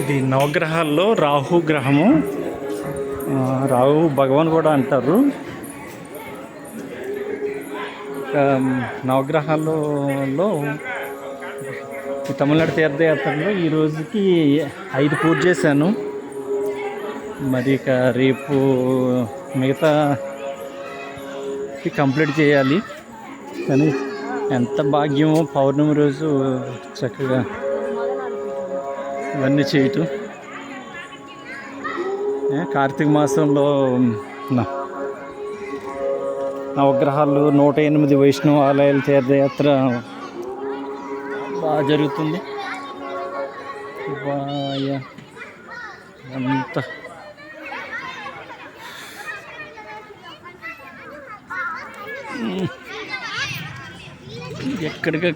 ఇది నవగ్రహాల్లో రాహు గ్రహము. రాహు భగవాన్ కూడా అంటారు. నవగ్రహాల్లో ఈ తమిళనాడు తీర్థయాత్రలో ఈ రోజుకి 5 పూర్తి చేశాను. మరి ఇక రేపు మిగతా కంప్లీట్ చేయాలి. కానీ ఎంత భాగ్యమో పౌర్ణమి రోజు చక్కగా ఇవన్నీ చేయటం. కార్తీక మాసంలో నవగ్రహాలు 108 వైష్ణవ ఆలయాల తీర్థయాత్ర బాగా జరుగుతుంది. అంత ఎక్కడికి